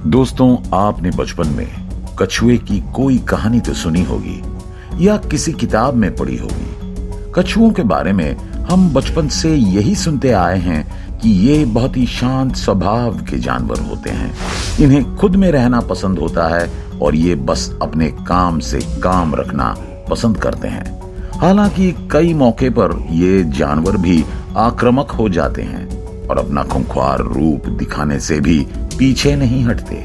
दोस्तों, आपने बचपन में कछुए की कोई कहानी तो सुनी होगी या किसी किताब में पढ़ी होगी। कछुओं के बारे में हम बचपन से यही सुनते आए हैं कि ये बहुत ही शांत स्वभाव के जानवर होते हैं। इन्हें खुद में रहना पसंद होता है और ये बस अपने काम से काम रखना पसंद करते हैं। हालांकि कई मौके पर ये जानवर भी आक्रामक हो जाते हैं और अपना खूंखार रूप दिखाने से भी पीछे नहीं हटते।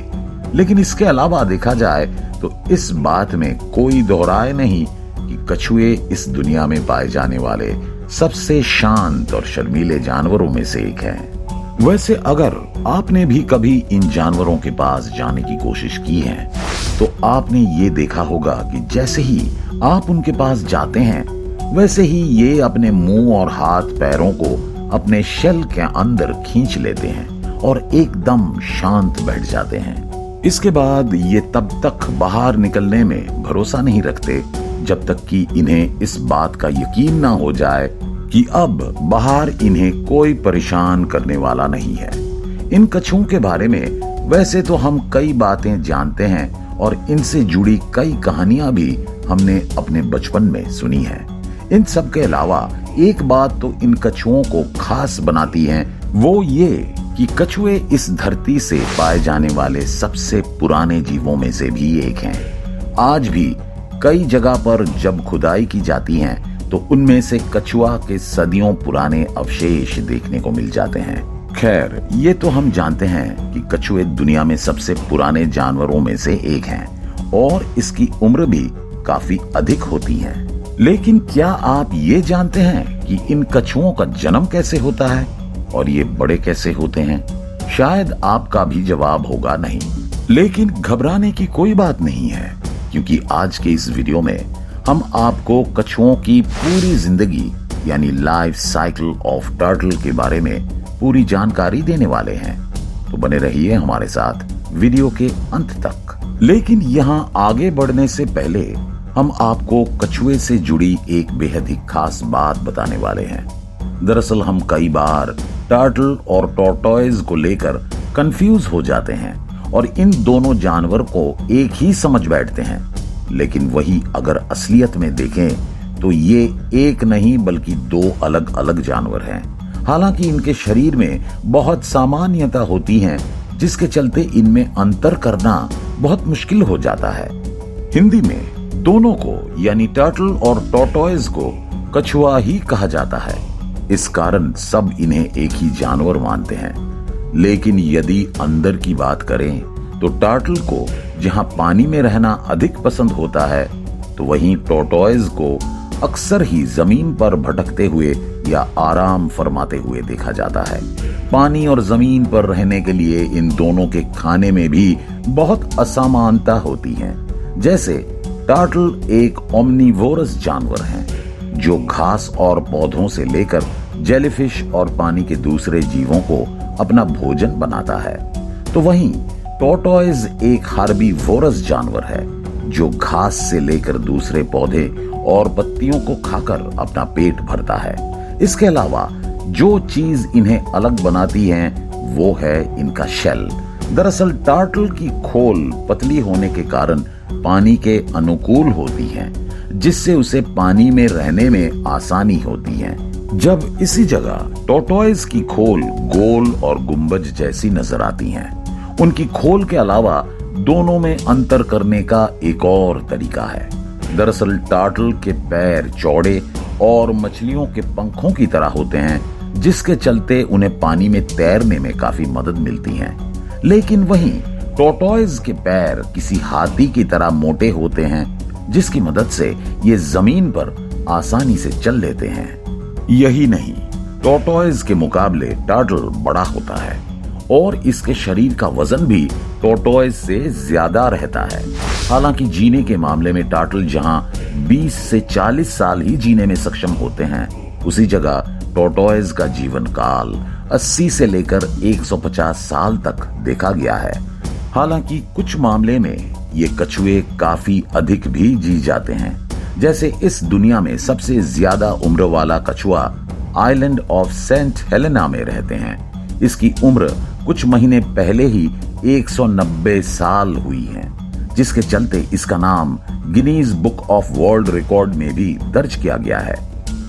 लेकिन इसके अलावा देखा जाए तो इस बात में कोई दोहराए नहीं कि कछुए इस दुनिया में पाए जाने वाले सबसे शांत और शर्मीले जानवरों में से एक हैं। वैसे अगर आपने भी कभी इन जानवरों के पास जाने की कोशिश की है तो आपने ये देखा होगा कि जैसे ही आप उनके पास जाते हैं वैसे ही ये अपने मुंह और हाथ पैरों को अपने शेल के अंदर खींच लेते हैं और एकदम शांत बैठ जाते हैं। इसके बाद ये तब तक बाहर निकलने में भरोसा नहीं रखते जब तक कि इन्हें इस बात का यकीन ना हो जाए कि अब बाहर इन्हें कोई परेशान करने वाला नहीं है। इन कछुओं के बारे में वैसे तो हम कई बातें जानते हैं और इनसे जुड़ी कई कहानियां भी हमने अपने बचपन में सुनी है। इन सब के अलावा एक बात तो इन कछुओं को खास बनाती है, वो ये कि कछुए इस धरती से पाए जाने वाले सबसे पुराने जीवों में से भी एक हैं। आज भी कई जगह पर जब खुदाई की जाती है तो उनमें से कछुआ के सदियों पुराने अवशेष देखने को मिल जाते हैं। खैर, ये तो हम जानते हैं कि कछुए दुनिया में सबसे पुराने जानवरों में से एक हैं और इसकी उम्र भी काफी अधिक होती है। लेकिन क्या आप ये जानते हैं कि इन कछुओं का जन्म कैसे होता है और ये बड़े कैसे होते हैं? शायद आपका भी जवाब होगा नहीं, लेकिन घबराने की कोई बात नहीं है, क्योंकि आज के इस वीडियो में हम आपको कछुओं की पूरी जिंदगी यानी लाइफ साइकिल ऑफ टर्टल के बारे में पूरी जानकारी देने वाले हैं। तो बने रहिए हमारे साथ वीडियो के अंत तक। लेकिन यहाँ आगे बढ़ने से पहले हम आपको कछुए से जुड़ी एक बेहद ही खास बात बताने वाले हैं। दरअसल हम कई बार टर्टल और टॉर्टोइज को लेकर कंफ्यूज हो जाते हैं और इन दोनों जानवर को एक ही समझ बैठते हैं। लेकिन वही अगर असलियत में देखें तो ये एक नहीं बल्कि दो अलग अलग जानवर हैं। हालांकि इनके शरीर में बहुत सामान्यता होती है, जिसके चलते इनमें अंतर करना बहुत मुश्किल हो जाता है। हिंदी में दोनों को यानी टर्टल और टॉर्टोइज को कछुआ ही कहा जाता है। इस कारण सब इन्हें एक ही जानवर मानते हैं। लेकिन यदि अंदर की बात करें तो टर्टल को जहां पानी में रहना अधिक पसंद होता है तो वहीं टॉर्टोइज को अक्सर ही जमीन पर भटकते हुए या आराम फरमाते हुए देखा जाता है। पानी और जमीन पर रहने के लिए इन दोनों के खाने में भी बहुत असमानता होती है। जैसे टर्टल एक ओमनिवोरस जानवर है जो घास और पौधों से लेकर जेलीफिश और पानी के दूसरे जीवों को अपना भोजन बनाता है, तो वहीं टॉर्टोइज एक हर्बीवोरस जानवर है जो घास से लेकर दूसरे पौधे और पत्तियों को खाकर अपना पेट भरता है। इसके अलावा जो चीज इन्हें अलग बनाती है वो है इनका शेल। दरअसल टर्टल की खोल पतली होने के कारण पानी के अनुकूल होती है, जिससे उसे पानी में रहने में आसानी होती है। जब इसी जगह टॉर्टोइज की खोल गोल और गुंबज जैसी नजर आती हैं। उनकी खोल के अलावा दोनों में अंतर करने का एक और तरीका है। दरअसल टर्टल के पैर चौड़े और मछलियों के पंखों की तरह होते हैं, जिसके चलते उन्हें पानी में तैरने में काफी मदद मिलती है। लेकिन वहीं टॉर्टोइज के पैर किसी हाथी की तरह मोटे होते हैं, जिसकी मदद से ये जमीन पर आसानी से चल लेते हैं। यही नहीं, टॉर्टोइज के मुकाबले टर्टल बड़ा होता है और इसके शरीर का वजन भी टॉर्टोइज से ज्यादा रहता है। हालांकि जीने के मामले में टर्टल जहां 20 से 40 साल ही जीने में सक्षम होते हैं, उसी जगह टॉर्टोइज का जीवन काल 80 से लेकर 150 साल तक देखा गया है। हालांकि कुछ मामले में ये कछुए काफी अधिक भी जी जाते हैं। जैसे इस दुनिया में सबसे ज्यादा उम्र वाला कछुआ आइलैंड ऑफ सेंट हेलेना में रहते हैं। इसकी उम्र कुछ महीने पहले ही 190 साल हुई हैं, जिसके चलते इसका नाम Guinness book of world record में भी दर्ज किया गया है।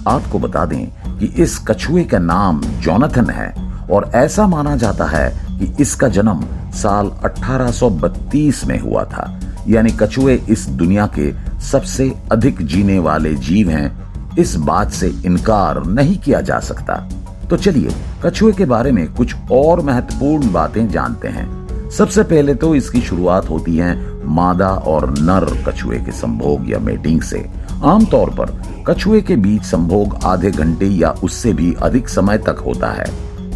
आपको बता दें कि इस कछुए का नाम जोनाथन है और ऐसा माना जाता है कि इसका जन्म साल 1832 में हुआ था। यानी कछुए इस दुनिया के सबसे अधिक जीने वाले जीव हैं, इस बात से इनकार नहीं किया जा सकता। तो चलिए कछुए के बारे में कुछ और महत्वपूर्ण बातें जानते हैं। सबसे पहले तो इसकी शुरुआत होती है मादा और नर कछुए के संभोग या मेटिंग से। आमतौर पर कछुए के बीच संभोग आधे घंटे या उससे भी अधिक समय तक होता है।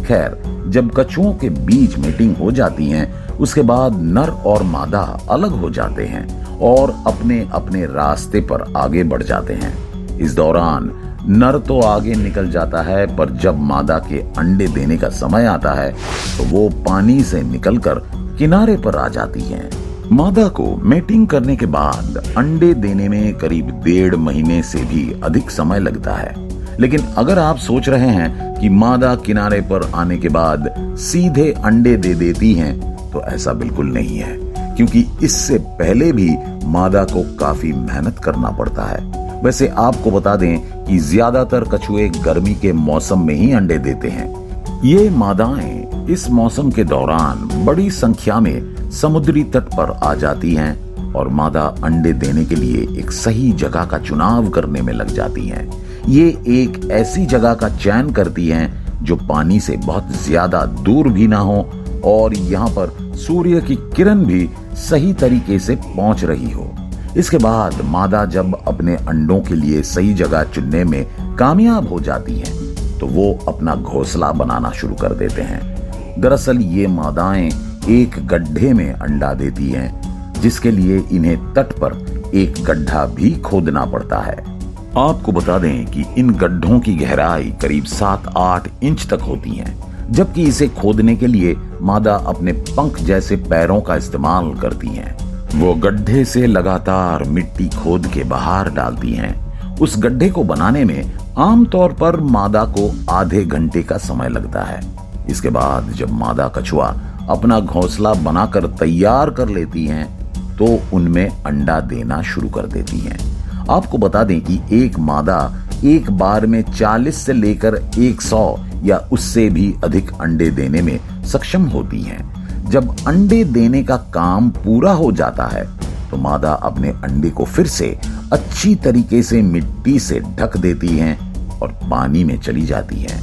खैर, जब कछुओं के बीच मीटिंग हो जाती है, उसके बाद नर और मादा अलग हो जाते हैं और अपने अपने रास्ते पर आगे बढ़ जाते हैं। इस दौरान नर तो आगे निकल जाता है, पर जब मादा के अंडे देने का समय आता है तो वो पानी से निकलकर किनारे पर आ जाती है। मादा को मेटिंग करने के बाद अंडे देने में करीब 1.5 महीने से भी अधिक समय लगता है। लेकिन अगर आप सोच रहे हैं कि मादा किनारे पर आने के बाद सीधे अंडे दे देती हैं, तो ऐसा बिल्कुल नहीं है, क्योंकि इससे पहले भी मादा को काफी मेहनत करना पड़ता है। वैसे आपको बता दें कि ज्यादातर कछुए गर्मी के मौसम में ही अंडे देते हैं। ये मादाएं इस मौसम के दौरान बड़ी संख्या में समुद्री तट पर आ जाती हैं और मादा अंडे देने के लिए एक सही जगह का चुनाव करने में लग जाती हैं। ये एक ऐसी जगह का चयन करती हैं जो पानी से बहुत ज्यादा दूर भी ना हो और यहाँ पर सूर्य की किरण भी सही तरीके से पहुंच रही हो। इसके बाद मादा जब अपने अंडों के लिए सही जगह चुनने में कामयाब हो जाती हैं, तो वो अपना घोंसला बनाना शुरू कर देते हैं। दरअसल ये मादाएं एक गड्ढे में अंडा देती हैं, जिसके लिए इन्हें तट पर एक गड्ढा भी खोदना पड़ता है। आपको बता दें कि इन गड्ढों की गहराई करीब 7-8 इंच तक होती है, जबकि इसे खोदने के लिए मादा अपने पंख जैसे पैरों का इस्तेमाल करती हैं। वो गड्ढे से लगातार मिट्टी खोद के बाहर डालती हैं। उस गड्ढे को बनाने में आमतौर पर मादा को आधे घंटे का समय लगता है। इसके बाद जब मादा कछुआ अपना घोंसला बनाकर तैयार कर लेती हैं, तो उनमें अंडा देना शुरू कर देती हैं। आपको बता दें कि एक मादा एक बार में 40 से लेकर 100 या उससे भी अधिक अंडे देने में सक्षम होती हैं। जब अंडे देने का काम पूरा हो जाता है, तो मादा अपने अंडे को फिर से अच्छी तरीके से मिट्टी से ढक देती हैं और पानी में चली जाती हैं।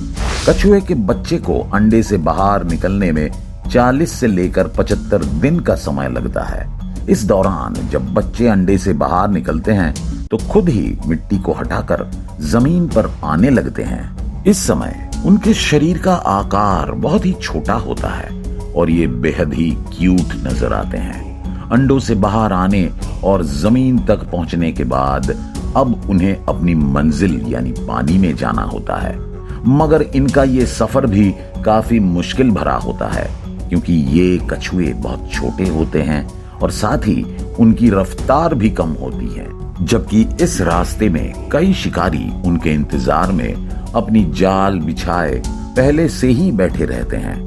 कछुए के बच्चे को अंडे से बाहर निकलने में 40 से लेकर 75 दिन का समय लगता है। इस दौरान जब बच्चे अंडे से बाहर निकलते हैं, तो खुद ही मिट्टी को हटाकर जमीन पर आने लगते हैं। इस समय उनके शरीर का आकार बहुत ही छोटा होता है और ये बेहद ही क्यूट नजर आते हैं। अंडों से बाहर आने और जमीन तक पहुंचने के बाद अब उन्हें अपनी मंजिल यानी पानी में जाना होता है। मगर इनका ये सफर भी काफी मुश्किल भरा होता है, क्योंकि ये कछुए बहुत छोटे होते हैं और साथ ही उनकी रफ्तार भी कम होती है। जबकि इस रास्ते में कई शिकारी उनके इंतजार में अपनी जाल बिछाए पहले से ही बैठे रहते हैं।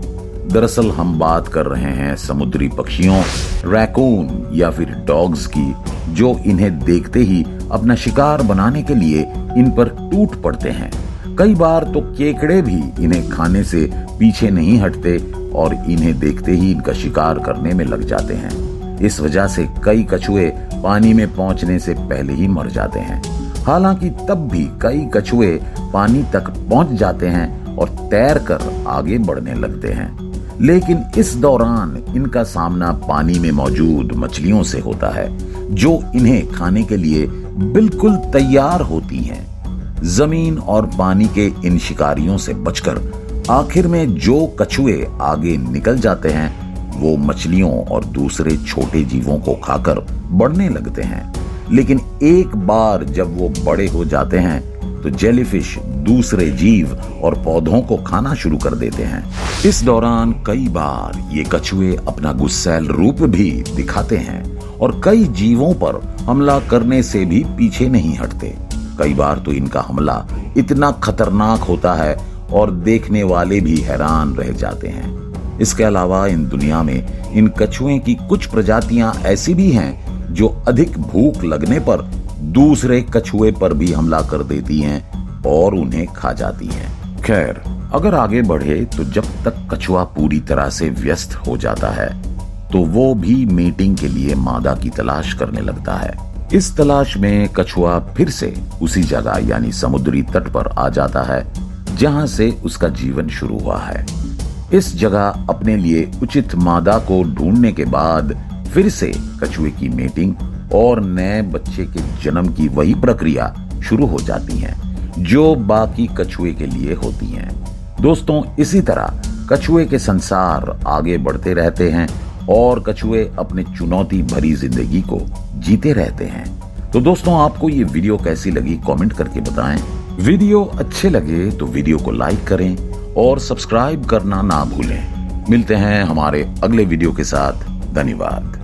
दरअसल हम बात कर रहे हैं समुद्री पक्षियों, रैकून या फिर डॉग्स की, जो इन्हें देखते ही अपना शिकार बनाने के लिए इन पर टूट पड़ते हैं। कई बार तो केकड़े भी इन्हें खाने से पीछे नहीं हटते और इन्हें देखते ही इनका शिकार करने में लग जाते हैं। इस वजह से कई कछुए पानी में पहुंचने से पहले ही मर जाते हैं। हालांकि तब भी कई कछुए पानी तक पहुंच जाते हैं और तैरकर आगे बढ़ने लगते हैं। लेकिन इस दौरान इनका सामना पानी में मौजूद मछलियों से होता है, जो इन्हें खाने के लिए बिल्कुल तैयार होती हैं। जमीन और पानी के इन शिकारियों से बचकर आखिर में जो कछुए आगे निकल जाते हैं, वो मछलियों और दूसरे छोटे जीवों को खाकर बढ़ने लगते हैं। लेकिन एक बार जब वो बड़े हो जाते हैं, तो जेलीफिश दूसरे जीव और पौधों को खाना शुरू कर देते हैं। इस दौरान कई बार ये कछुए अपना गुस्सैल रूप भी दिखाते हैं और कई जीवों पर हमला करने से भी पीछे नहीं हटते। कई बार तो इनका हमला इतना खतरनाक होता है और देखने वाले भी हैरान रह जाते हैं। इसके अलावा इन दुनिया में इन कछुए की कुछ प्रजातियां ऐसी भी हैं जो अधिक भूख लगने पर दूसरे कछुए पर भी हमला कर देती हैं और उन्हें खा जाती हैं। खैर, अगर आगे बढ़े तो जब तक कछुआ पूरी तरह से व्यस्त हो जाता है तो वो भी मीटिंग के लिए मादा की तलाश करने लगता है। इस तलाश में कछुआ फिर से उसी जगह यानी समुद्री तट पर आ जाता है जहां से उसका जीवन शुरू हुआ है। इस जगह अपने लिए उचित मादा को ढूंढने के बाद फिर से कछुए की मीटिंग और नए बच्चे के जन्म की वही प्रक्रिया शुरू हो जाती है जो बाकी कछुए के लिए होती हैं। दोस्तों, इसी तरह कछुए के संसार आगे बढ़ते रहते हैं और कछुए अपने चुनौती भरी जिंदगी को जीते रहते हैं। तो दोस्तों, आपको ये वीडियो कैसी लगी कमेंट करके बताएं। वीडियो अच्छे लगे तो वीडियो को लाइक करें और सब्सक्राइब करना ना भूलें। मिलते हैं हमारे अगले वीडियो के साथ। धन्यवाद।